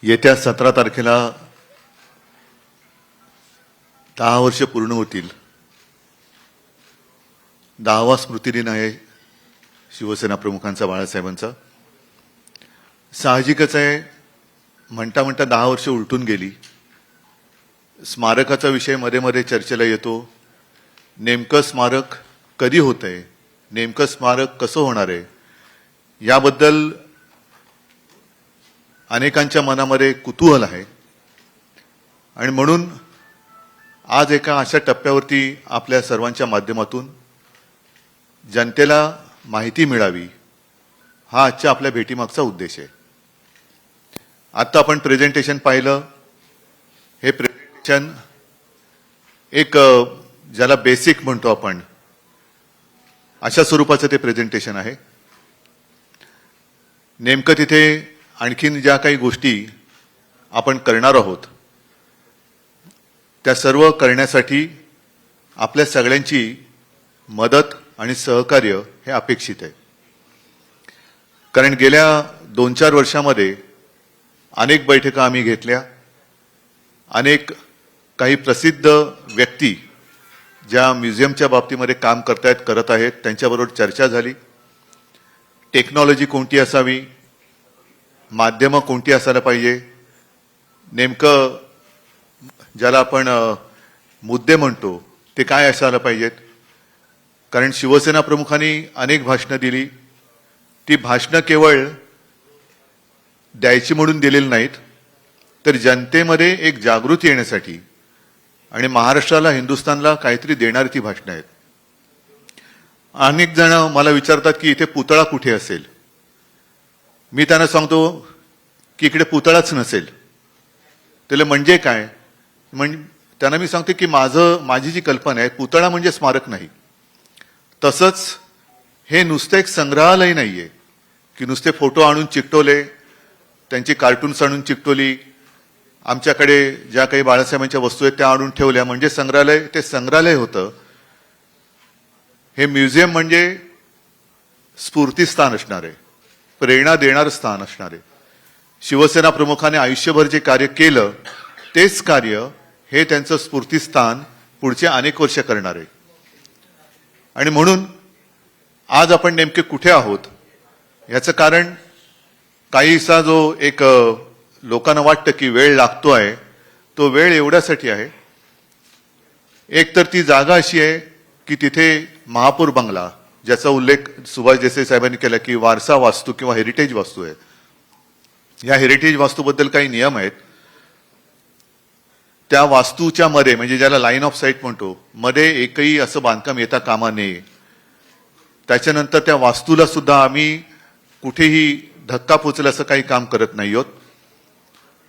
येत्या 17 तारखेला 10 वर्ष पूर्ण होतील. 10वा स्मृतिदिन आहे शिवसेना प्रमुखांचा, बाळासाहेबांचा. साहजिकच आहे, म्हणता म्हणता 10 वर्ष उलटून गेली. स्मारकाचा विषय मध्ये मध्ये चर्चेला येतो. नेमकं स्मारक कधी होतंय, नेमकं स्मारक कसं होणार आहे, याबद्दल अनेकांच्या मनामध्ये कुतूहल आहे. आणि म्हणून आज एका अशा टप्प्यावरती आपल्या सर्वांच्या माध्यमातून जनतेला माहिती मिळावी, हा आजच्या आपल्या भेटीमागचा उद्देश आहे. आता आपण प्रेझेंटेशन पाहिलं. हे प्रेझेंटेशन एक ज्याला बेसिक म्हणतो आपण, अशा स्वरूपाचं ते प्रेझेंटेशन आहे. नेमकं तिथे आणखीन ज्या काही गोष्टी आपण करणार आहोत त्या सर्व करण्यासाठी आपल्या सगळ्यांची मदत आणि सहकार्य हे अपेक्षित आहे. कारण गेल्या 2-4 वर्षामध्ये अनेक बैठका आम्ही घेतल्या. अनेक काही प्रसिद्ध व्यक्ती ज्या म्युझियमच्या बाबतीमध्ये काम करत आहेत त्यांच्याबरोबर चर्चा झाली. टेक्नॉलॉजी कोणती असावी, माध्यमं कोणती असायला पाहिजे, नेमकं ज्याला आपण मुद्दे म्हणतो ते काय असायला पाहिजेत. कारण शिवसेना प्रमुखांनी अनेक भाषणं दिली. ती भाषणं केवळ द्यायची म्हणून दिलेली नाहीत, तर जनतेमध्ये एक जागृती येण्यासाठी आणि महाराष्ट्राला, हिंदुस्थानला काहीतरी देणारी ती भाषणं आहेत. अनेक जण मला विचारतात की इथे पुतळा कुठे असेल. मी त्यांना सांगतो की इकडे पुतळाच नसेल. त्याला म्हणजे काय, म्हणजे त्यांना मी सांगते की माझी जी कल्पना आहे, पुतळा म्हणजे स्मारक नाही. तसंच हे नुसतं एक संग्रहालय नाहीये की नुसते फोटो आणून चिकटवले, त्यांची कार्टून्स आणून चिकटवली, आमच्याकडे ज्या काही बाळासाहेबांच्या वस्तू आहेत त्या आणून ठेवल्या म्हणजे संग्रहालय. ते संग्रहालय होतं. हे म्युझियम म्हणजे स्फूर्तीस्थान असणार आहे, प्रेरणा देणारं स्थान असणार आहे. शिवसेना प्रमुखाने आयुष्यभर जे कार्य केलं तेच कार्य हे त्यांचं स्फूर्तीस्थान पुढचे अनेक वर्ष करणार आहे. आणि म्हणून आज आपण नेमके कुठे आहोत याचं कारण काहीसा जो एक लोकांना वाटतं की वेळ लागतोय, तो वेळ एवढ्यासाठी आहे. एक तर ती जागा अशी आहे की तिथे महापौर बंगला, ज्याचा उल्लेख सुभाष देसाई साहेबांनी केला की वारसा वास्तू किंवा हेरिटेज वास्तू आहे. या हेरिटेज वास्तूबद्दल काही नियम आहेत. त्या वास्तूच्या मध्ये, म्हणजे ज्याला लाईन ऑफ साईट म्हणतो, मध्ये एकही असं बांधकाम येता कामा नये. त्याच्यानंतर त्या वास्तूला सुद्धा आम्ही कुठेही धक्का पोचेल असं काही काम करत नाही आहोत.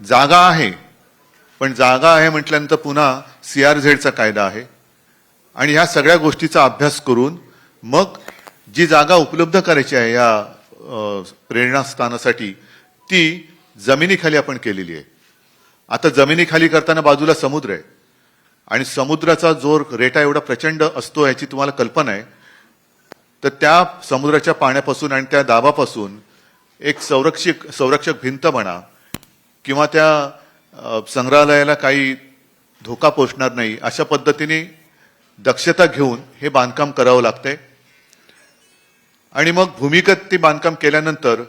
जागा आहे, पण जागा आहे म्हटल्यानंतर पुन्हा CRZचा कायदा आहे. आणि ह्या सगळ्या गोष्टीचा अभ्यास करून मग जी जागा उपलब्ध करायची आहे या प्रेरणास्थानासाठी, ती जमिनीखाली आपण केलेली आहे. आता जमिनीखाली करताना बाजूला समुद्र आहे आणि समुद्राचा जोर, रेटा एवढा प्रचंड असतो याची तुम्हाला कल्पना आहे. तर त्या समुद्राच्या पाण्यापासून आणि त्या दाबापासून एक संरक्षक भिंत म्हणा किंवा त्या संग्रहालयाला काही धोका पोचणार नाही अशा पद्धतीने दक्षता घेऊन हे बांधकाम करावं लागतंय. आणि मग भूमिगत ते बांधकाम केल्यानंतर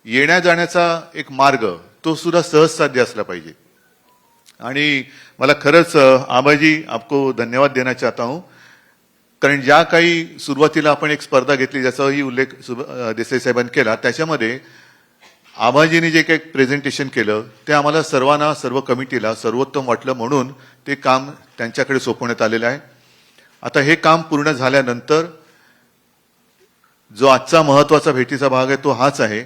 येण्या जाण्याचा एक मार्ग तो सुद्धा सहज साध्य असला पाहिजे. आणि मला खरंच आबाजी आपको धन्यवाद देना चाहता हूं. कारण ज्या काही सुरुवातीला आपण एक स्पर्धा घेतली ज्याचाही उल्लेख देसाई साहेबांनी केला, त्याच्यामध्ये आबाजीने जे काही प्रेझेंटेशन केलं ते आम्हाला सर्वांना, सर्व कमिटीला सर्वोत्तम वाटलं. म्हणून ते काम त्यांच्याकडे सोपवण्यात आलेलं आहे. आता हे काम पूर्ण झाल्यानंतर जो आजचा महत्वाचा भेटीचा भाग आहे तो हाच आहे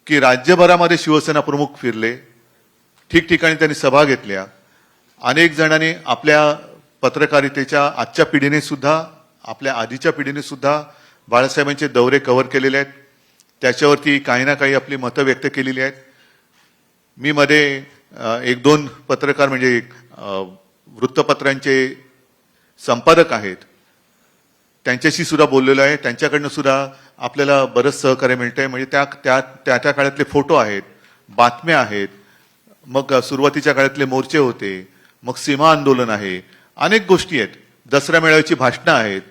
की राज्यभरामध्ये शिवसेना प्रमुख फिरले, ठिकठिकाणी त्यांनी सभा घेतल्या. अनेक जणांनी आपल्या पत्रकारितेच्या आजच्या पिढीने सुद्धा, आपल्या आधीच्या पिढीने सुद्धा बाळासाहेबांचे दौरे कव्हर केलेले आहेत. त्याच्यावरती काही ना काही आपली मतं व्यक्त केलेली आहेत. मी मध्ये 1-2 पत्रकार, म्हणजे वृत्तपत्रांचे संपादक आहेत, त्यांच्याशी सुद्धा बोललेलो आहे. त्यांच्याकडनं सुद्धा आपल्याला बरंच सहकार्य मिळतंय. म्हणजे त्या काळातले फोटो आहेत, बातम्या आहेत, मग सुरुवातीच्या काळातले मोर्चे होते, मग सीमा आंदोलन आहे, अनेक गोष्टी आहेत. दसरा मेळाव्याची भाषणं आहेत.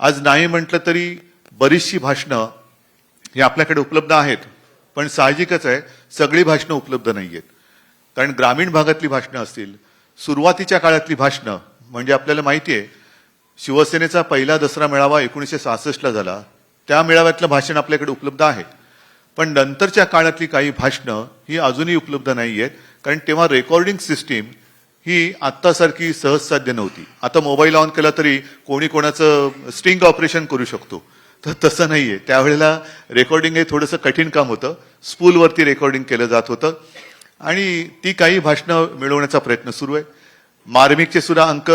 आज नाही म्हटलं तरी बरीचशी भाषणं ही आपल्याकडे उपलब्ध आहेत, पण साहजिकच आहे सगळी भाषणं उपलब्ध नाहीयेत. कारण ग्रामीण भागातली भाषणं असतील, सुरुवातीच्या काळातली भाषणं म्हणजे आपल्याला माहिती आहे शिवसेनेचा पहिला दसरा मेळावा 1966ला झाला. त्या मेळाव्यातलं भाषण आपल्याकडे उपलब्ध आहे, पण नंतरच्या काळातली काही भाषणं ही अजूनही उपलब्ध नाही आहेत. कारण तेव्हा रेकॉर्डिंग सिस्टीम ही आत्तासारखी सहज साध्य नव्हती. आता मोबाईल ऑन केला तरी कोणी कोणाचं स्टिंग ऑपरेशन करू शकतो, तर तसं नाहीये. त्यावेळेला रेकॉर्डिंग हे थोडंसं कठीण काम होतं. स्पूलवरती रेकॉर्डिंग केलं जात होतं आणि ती काही भाषणं मिळवण्याचा प्रयत्न सुरू आहे. मार्मिकचे सुद्धा अंक,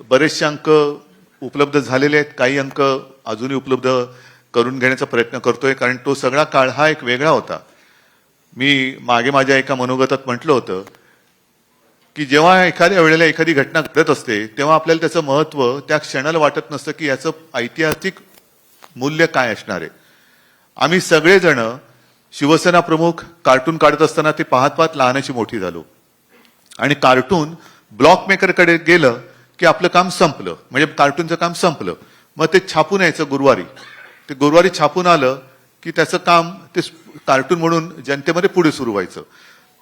बरेचसे अंक उपलब्ध झालेले आहेत, काही अंक अजूनही उपलब्ध करून घेण्याचा प्रयत्न करतोय. कारण तो सगळा काळ हा एक वेगळा होता. मी मागे माझ्या एका मनोगतात म्हटलं होतं की जेव्हा एखाद्या वेळेला एखादी घटना घडत असते तेव्हा आपल्याला त्याचं महत्व त्या क्षणाला वाटत नसतं की याचं ऐतिहासिक मूल्य काय असणार आहे. आम्ही सगळेजण शिवसेना प्रमुख कार्टून काढत असताना ते पाहत पाहत लहानाची मोठी झालो आणि कार्टून ब्लॉक मेकरकडे गेलं की आपलं काम संपलं, म्हणजे कार्टूनचं काम संपलं. मग ते छापून यायचं गुरुवारी. ते गुरुवारी छापून आलं की त्याचं काम ते कार्टून म्हणून जनतेमध्ये पुढे सुरू व्हायचं.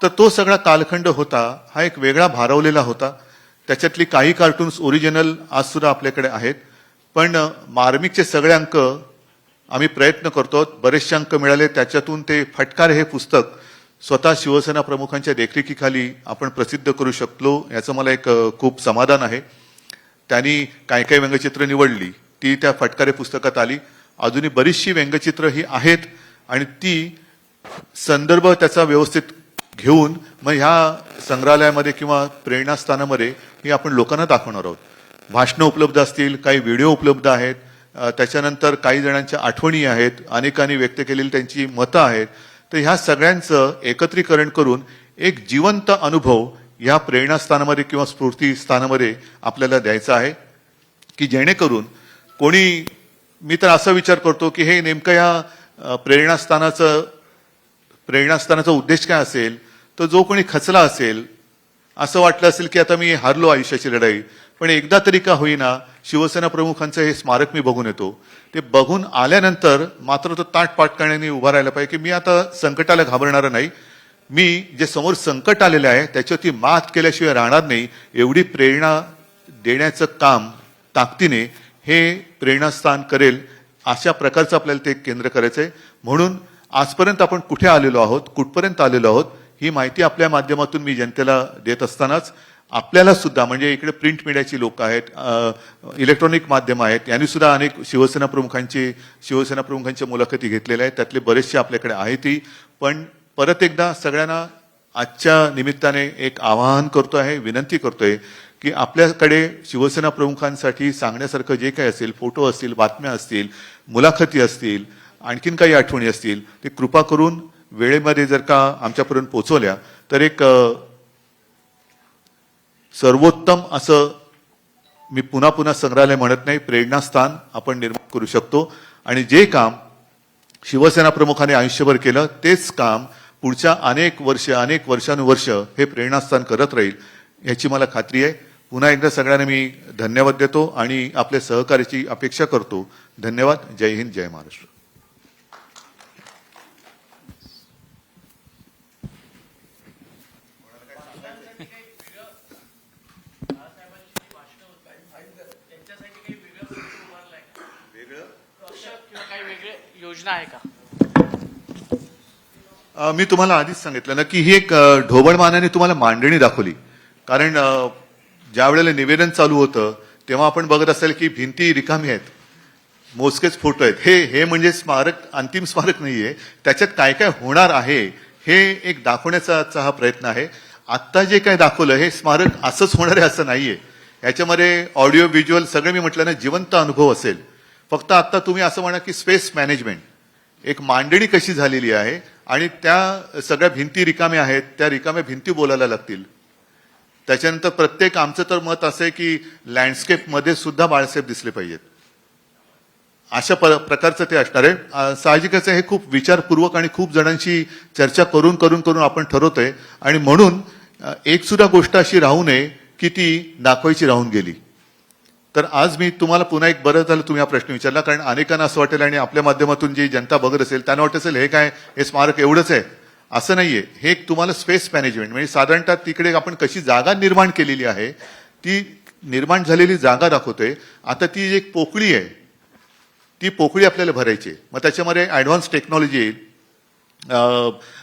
तर तो सगळा कालखंड होता, हा एक वेगळा भारावलेला होता. त्याच्यातली काही कार्टून्स ओरिजिनल आज सुद्धा आपल्याकडे आहेत, पण मार्मिकचे सगळे अंक आम्ही प्रयत्न करतो. बरेचसे अंक मिळाले, त्याच्यातून ते फटकार हे पुस्तक स्वतः शिवसेना प्रमुखांच्या देखरेखीखाली आपण प्रसिद्ध करू शकलो, याचं मला एक खूप समाधान आहे. त्यांनी काय काय व्यंगचित्र निवडली ती त्या फटकारे पुस्तकात आली. अजूनही बरीचशी व्यंगचित्र ही आहेत आणि ती संदर्भ त्याचा व्यवस्थित घेऊन मग ह्या संग्रहालयामध्ये किंवा प्रेरणास्थानामध्ये ही आपण लोकांना दाखवणार आहोत. भाषणं उपलब्ध असतील, काही व्हिडिओ उपलब्ध आहेत, त्याच्यानंतर काही जणांच्या आठवणी आहेत, अनेकांनी व्यक्त केलेली त्यांची मतं आहेत. तर ह्या सगळ्यांचं एकत्रीकरण करून एक जिवंत अनुभव ह्या प्रेरणास्थानामध्ये किंवा स्फूर्तीस्थानामध्ये आपल्याला द्यायचा आहे की जेणेकरून कोणी, मी तर असा विचार करतो की हे नेमकं या प्रेरणास्थानाचा उद्देश काय असेल, तर जो कोणी खचला असेल, असं वाटलं असेल की आता मी हारलो आयुष्याची लढाई, पण एकदा तरी का होईना शिवसेना प्रमुखांचं हे स्मारक मी बघून येतो. ते बघून आल्यानंतर मात्र तो ताटपाटकण्याने उभा राहायला पाहिजे की मी आता संकटाला घाबरणार नाही, मी जे समोर संकट आलेलं आहे त्याच्यावरती मात केल्याशिवाय राहणार नाही. एवढी प्रेरणा देण्याचं काम ताकदीने हे प्रेरणास्थान करेल, अशा प्रकारचं आपल्याला ते केंद्र करायचं आहे. म्हणून आजपर्यंत आपण कुठे आलेलो आहोत, कुठपर्यंत आलेलो आहोत, ही माहिती आपल्या माध्यमातून मी जनतेला देत असतानाच आपल्याला सुद्धा, म्हणजे इकडे प्रिंट मीडियाची लोक आहेत, इलेक्ट्रॉनिक माध्यम आहेत, यांनी सुद्धा अनेक शिवसेना प्रमुखांच्या मुलाखती घेतलेल्या आहेत. त्यातले बरेचसे आपल्याकडे आहेतही. पण परत एकदा सगळ्यांना आजच्या निमित्ताने एक आवाहन करतो आहे, विनंती करतोय की आपल्याकडे शिवसेना प्रमुखांसाठी सांगण्यासारखं जे काही असेल, फोटो असतील, बातम्या असतील, मुलाखती असतील, आणखीन काही आठवणी असतील, ते कृपा करून वेळेमध्ये जर का आमच्यापर्यंत पोहोचवल्या तर एक सर्वोत्तम असं, मी पुन्हा पुन्हा संग्रहालय म्हणत नाही, प्रेरणास्थान आपण निर्माण करू शकतो. आणि जे काम शिवसेना प्रमुखाने आयुष्यभर केलं तेच काम पुढच्या अनेक वर्षानुवर्ष हे प्रेरणास्थान करत राहील, याची मला खात्री आहे. पुन्हा एकदा सगळ्यांना मी धन्यवाद देतो आणि आपल्या सहकार्याची अपेक्षा करतो. धन्यवाद. जय हिंद, जय महाराष्ट्र. योजना आहे का? मी तुम्हाला आधीच सांगितलं ना की ही एक ढोबळमानाने तुम्हाला मांडणी दाखवली. कारण ज्या वेळेला निवेदन चालू होतं तेव्हा आपण बघत असाल की भिंती रिकामी आहेत, मोजकेच फोटो आहेत. हे म्हणजे स्मारक, अंतिम स्मारक नाहीये, त्याच्यात काय काय होणार आहे हे एक दाखवण्याचा हा प्रयत्न आहे. आत्ता जे काय दाखवलं हे स्मारक असंच होणार आहे असं नाहीये. याच्यामध्ये ऑडिओ व्हिज्युअल सगळं मी म्हटलं ना जिवंत अनुभव असेल. फक्त आता तुम्ही असं म्हणा की स्पेस मॅनेजमेंट, एक मांडणी कशी झालेली आहे आणि त्या सगळ्या भिंती रिकाम्या आहेत, त्या रिकाम्या भिंती बोलायला लागतील. त्याच्यानंतर प्रत्येक, आमचं तर मत असं आहे की लँडस्केपमध्ये सुद्धा बाळासाहेब दिसले पाहिजेत, अशा प्रकारचं ते असणार आहे. साहजिकच आहे, हे खूप विचारपूर्वक आणि खूप जणांशी चर्चा करून आपण ठरवतोय. आणि म्हणून एक सुद्धा गोष्ट अशी राहू नये की ती दाखवायची राहून गेली. तर आज मी तुम्हाला पुन्हा एक बरं झालं तुम्ही हा प्रश्न विचारला, कारण अनेकांना असं वाटेल आणि आपल्या माध्यमातून जी जनता बघत असेल त्यांना वाटत असेल हे काय, हे स्मारक एवढंच आहे. असं नाहीये. हे एक तुम्हाला स्पेस मॅनेजमेंट म्हणजे साधारणतः तिकडे आपण कशी जागा निर्माण केलेली आहे ती निर्माण झालेली जागा दाखवतोय. आता ती एक पोकळी आहे, ती पोकळी आपल्याला भरायची आहे. मग त्याच्यामध्ये ऍडव्हान्स टेक्नॉलॉजी येईल,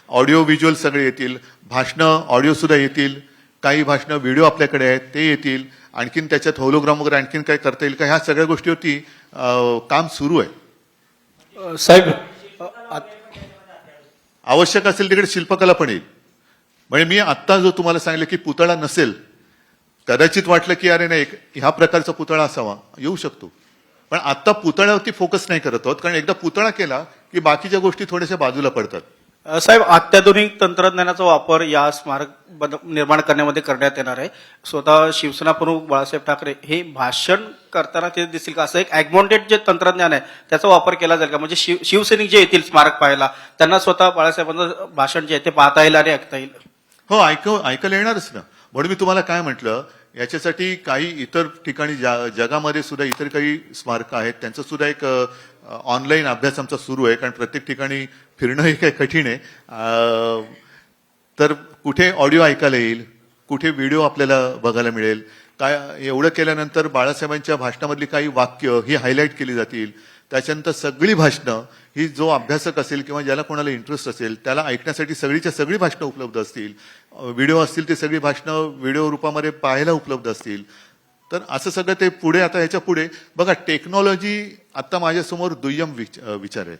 ऑडिओ व्हिज्युअल सगळे येतील, भाषणं ऑडिओ सुद्धा येतील, काही भाषणं व्हिडिओ आपल्याकडे आहेत ते येतील, आणखीन त्याच्यात होलोग्राम वगैरे आणखीन काय करता येईल का, ह्या सगळ्या गोष्टीवरती काम सुरू आहे. साहेब आवश्यक असेल तिकडे शिल्पकला पण येईल. म्हणजे मी आत्ता जो तुम्हाला सांगितलं की पुतळा नसेल, कदाचित वाटलं की अरे नाही ह्या प्रकारचा पुतळा असावा, येऊ शकतो. पण आता पुतळ्यावरती फोकस नाही करत आहोत, कारण एकदा पुतळा केला की बाकीच्या गोष्टी थोड्याशा बाजूला पडतात. साहेब, अत्याधुनिक तंत्रज्ञानाचा वापर या स्मारक निर्माण करण्यामध्ये करण्यात येणार आहे. स्वतः शिवसेना प्रमुख बाळासाहेब ठाकरे हे भाषण करताना ते दिसतील का? असं एक ॲग्मॉन्टेड जे तंत्रज्ञान आहे त्याचा वापर केला जाईल का? म्हणजे शिवसैनिक जे येतील स्मारक पाहायला त्यांना स्वतः बाळासाहेबांचं भाषण जे आहे ते पाहता येईल आणि ऐकता येईल. हो, ऐकायला येणारच ना. म्हणून मी तुम्हाला काय म्हटलं, याच्यासाठी काही इतर ठिकाणी जगामध्ये सुद्धा इतर काही स्मारकं आहेत, त्यांचं सुद्धा एक ऑनलाईन अभ्यास आमचा सुरू आहे, कारण प्रत्येक ठिकाणी फिरणं हे काही कठीण आहे. तर कुठे ऑडिओ ऐकायला येईल, कुठे व्हिडिओ आपल्याला बघायला मिळेल, काय एवढं केल्यानंतर बाळासाहेबांच्या भाषणामधली काही वाक्य ही हायलाईट केली जातील. त्याच्यानंतर सगळी भाषणं ही जो अभ्यासक असेल किंवा ज्याला कोणाला इंटरेस्ट असेल त्याला ऐकण्यासाठी सगळीच्या सगळी भाषणं उपलब्ध असतील. व्हिडिओ असतील ते सगळी भाषणं व्हिडिओ रूपामध्ये पाहायला उपलब्ध असतील. तर असं सगळं ते पुढे, आता ह्याच्या पुढे बघा, टेक्नॉलॉजी आता माझ्यासमोर दुय्यम विचार आहे.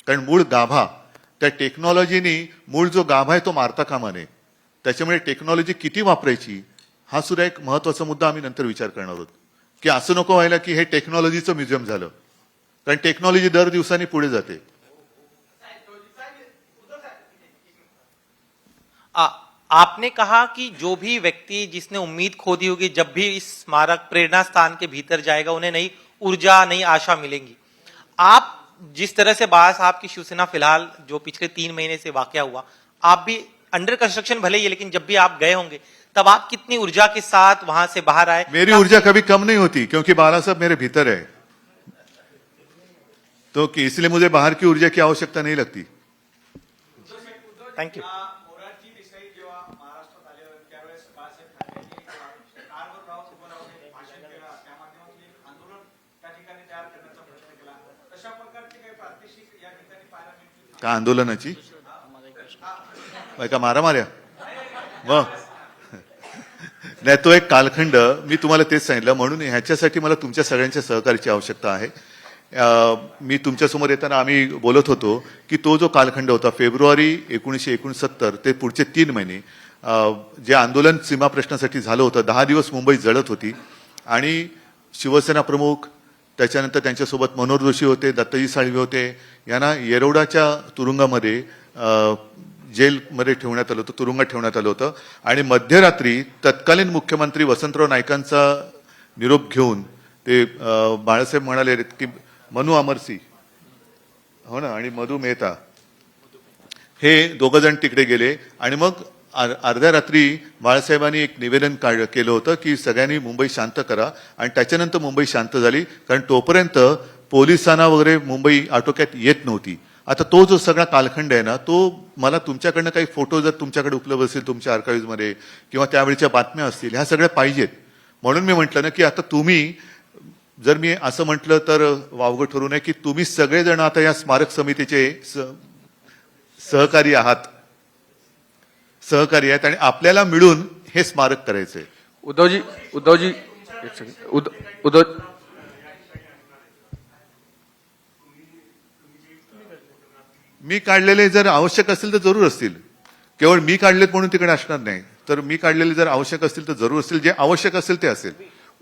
कारण मूळ गाभा, त्या टेक्नॉलॉजीनी मूळ जो गाभा आहे तो मारता कामा नये. त्याच्यामुळे टेक्नॉलॉजी किती वापरायची हा सुद्धा एक महत्वाचा मुद्दा आम्ही नंतर विचार करणार आहोत. की असं नको व्हायला की हे टेक्नॉलॉजीचं म्युझियम झालं, कारण टेक्नॉलॉजी दर दिवसांनी पुढे जाते. आपने कहा कि जो भी व्यक्ति जिसने उम्मीद खो दी होगी जब भी इस स्मारक प्रेरणा स्थान के भीतर जाएगा उन्हें नई ऊर्जा नई आशा मिलेंगी. आप जिस तरह से बाळा साहब की शिवसेना फिलहाल जो पिछले 3 महीने से वाकया हुआ, आप भी अंडर कंस्ट्रक्शन भले ही, लेकिन जब भी आप गए होंगे तब आप कितनी ऊर्जा के साथ वहां से बाहर आए? मेरी ऊर्जा कभी कम नहीं होती क्योंकि बाला साहब मेरे भीतर है, तो इसलिए मुझे बाहर की ऊर्जा की आवश्यकता नहीं लगती. थँक्यू. का आंदोलनाची का मारामाऱ्या मग नाही, तो एक कालखंड मी तुम्हाला तेच सांगितलं. म्हणून ह्याच्यासाठी मला तुमच्या सगळ्यांच्या सहकार्याची आवश्यकता आहे. मी तुमच्यासमोर येताना आम्ही बोलत होतो की तो जो कालखंड होता फेब्रुवारी 1969 ते पुढचे 3 महिने जे आंदोलन सीमा प्रश्नासाठी झालं होतं, 10 दिवस मुंबई जळत होती आणि शिवसेना प्रमुख, त्याच्यानंतर त्यांच्यासोबत मनोहर जोशी होते, दत्ताजी साळवे होते, यांना येरवडाच्या तुरुंगामध्ये जेलमध्ये ठेवण्यात आलं होतं, तुरुंगात ठेवण्यात आलं होतं. आणि मध्यरात्री तत्कालीन मुख्यमंत्री वसंतराव नाईकांचा निरोप घेऊन ते बाळासाहेब म्हणाले की मनु अमरसी हो ना आणि मधु मेहता हे दोघं जण तिकडे गेले. आणि मग अर्ध्या रात्री बाळासाहेबांनी एक निवेदन केलं होतं की सगळ्यांनी मुंबई शांत करा, आणि त्याच्यानंतर मुंबई शांत झाली, कारण तोपर्यंत पोलिसांना वगैरे मुंबई आटोक्यात येत नव्हती. आता तो जो सगळा कालखंड आहे ना, तो मला तुमच्याकडनं काही फोटो जर तुमच्याकडे उपलब्ध असेल तुमच्या आर्काइव्हमध्ये किंवा त्यावेळच्या बातम्या असतील, ह्या सगळ्या पाहिजेत. म्हणून मी म्हटलं ना की आता तुम्ही जर मी असं म्हटलं तर वावगं ठरू नये की तुम्ही सगळेजण आता या स्मारक समितीचे सहकारी आहेत आणि आपल्याला मिळून हे स्मारक करायचंय. उद्धवजी एक सेकंड. उद्धव मी काढलेले जर आवश्यक असतील तर जरूर असतील. केवळ मी काढलेत म्हणून तिकडे असणार नाही, तर मी काढलेले जर आवश्यक असतील तर जरूर असतील. जे आवश्यक असेल ते असेल.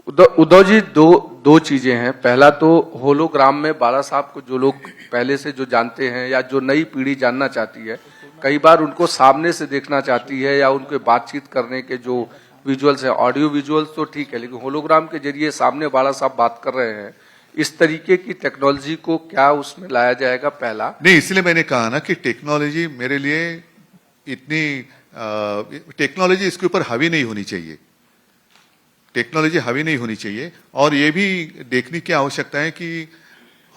उद्धव जी, दो चीजें हैं. पहला तो होलोग्राम में बाला साहब को जो लोग पहले से जो जानते हैं या जो नई पीढ़ी जानना चाहती है, कई बार उनको सामने से देखना चाहती है या उनके बातचीत करने के जो विजुअल्स है, ऑडियो विजुअल्स तो ठीक है, लेकिन होलोग्राम के जरिए सामने बाला साहब बात कर रहे हैं, इस तरीके की टेक्नोलॉजी को क्या उसमें लाया जाएगा? पहला नहीं, इसलिए मैंने कहा ना कि टेक्नोलॉजी मेरे लिए इतनी टेक्नोलॉजी इसके ऊपर हावी नहीं होनी चाहिए, टेक्नोलॉजी हावी नहीं होनी चाहिए। और ये भी देखने की आवश्यकता है कि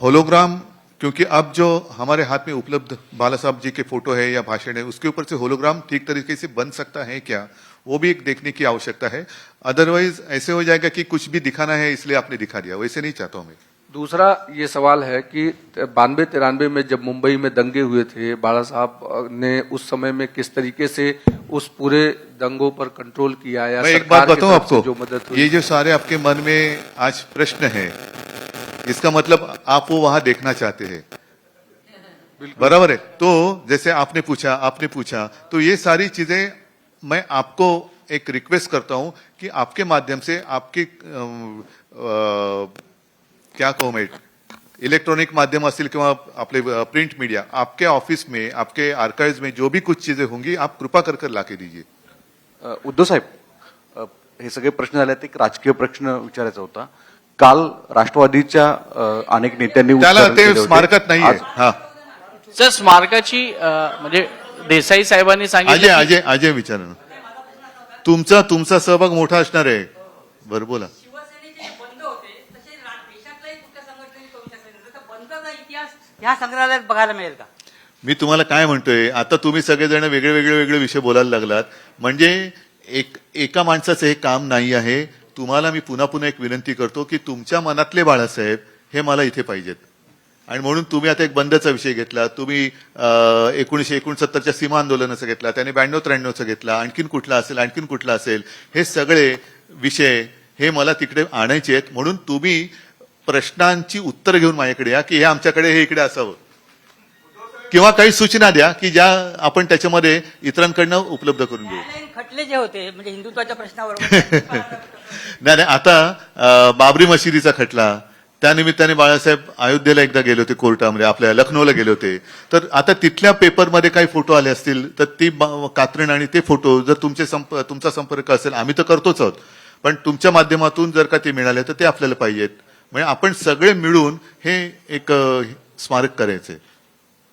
होलोग्राम, क्योंकि अब जो हमारे हाथ में उपलब्ध बाला साहब जी के फोटो है या भाषण है, उसके ऊपर से होलोग्राम ठीक तरीके से बन सकता है क्या, वो भी एक देखने की आवश्यकता है। अदरवाइज ऐसे हो जाएगा कि कुछ भी दिखाना है इसलिए आपने दिखा दिया, वैसे नहीं चाहता हूं मैं। दूसरा ये सवाल है कि 92-93 में जब मुंबई में दंगे हुए थे, बाला साहब ने उस समय में किस तरीके से उस पूरे दंगों पर कंट्रोल किया, या मैं एक सरकार बात की बताऊं तरफ से आपको, जो मदद हुई? ये जो सारे आपके मन में आज प्रश्न है, इसका मतलब आप वो वहां देखना चाहते हैं, बराबर है। तो जैसे आपने पूछा, तो ये सारी चीजें मैं आपको एक रिक्वेस्ट करता हूं कि आपके माध्यम से आपके क्या कहूं मैं, इलेक्ट्रॉनिक माध्यम असतील किंवा आपले प्रिंट मीडिया, आपके ऑफिस में, आपके आर्काइव्स में जो भी कुछ चीजें होंगी, आप कृपा कर लाके दीजिए। उद्धव साहेब, हे सगळे प्रश्न झाले, एक राजकीय प्रश्न विचारायचा होता। काल राष्ट्रवादीच्या अनेक नेत्यांनी त्याला उत्तर ते दिले होते. स्मारकात नाहीये। आज हा, सर स्मारकाची म्हणजे देसाई साहेबांनी सांगितलं की- अजय विचारा ना, तुमचा सहभाग मोठा असणार आहे, बरं बोला। शिवसेनेचे बंद होते तसे देशातलाही कुठल्या संघटनेने करू शकले नाही, तसं बंदचा इतिहास ह्या संग्रहालयात बघायला मिळेल का? मी तुम्हाला काय म्हणतोय, आता तुम्ही सगळेजण वेगळे विषय बोलायला लागलात, म्हणजे एका माणसाचं हे काम नाही आहे। तुम्हाला मी पुन्हा एक विनंती करतो की तुमच्या मनातले बाळासाहेब हे मला इथे पाहिजेत, आणि म्हणून तुम्ही आता एक बंदचा विषय घेतला, तुम्ही 1969च्या सीमा आंदोलनाचा घेतला, त्याने 92-93चा घेतला, आणखीन कुठला असेल, हे सगळे विषय हे मला तिकडे आणायचे आहेत। म्हणून तुम्ही प्रश्नांची उत्तर घेऊन माझ्याकडे या की हे आमच्याकडे, हे इकडे असावं, किंवा काही सूचना द्या की ज्या आपण त्याच्यामध्ये इतरांकडनं उपलब्ध करून घेऊ। न्यायालयीन खटले जे होते म्हणजे हिंदुत्वाच्या प्रश्नावर नाही, आता बाबरी मशिदीचा खटला, त्यानिमित्ताने बाळासाहेब अयोध्येला एकदा गेले होते कोर्टामध्ये, आपल्या लखनौला गेले होते, तर आता तिथल्या पेपरमध्ये काही फोटो आले असतील तर ती कात्रण आणि ते फोटो जर तुमचा संपर्क असेल, आम्ही तर करतोच आहोत, पण तुमच्या माध्यमातून जर का ते मिळाले तर ते आपल्याला पाहिजेत। म्हणजे आपण सगळे मिळून हे एक स्मारक करायचंय।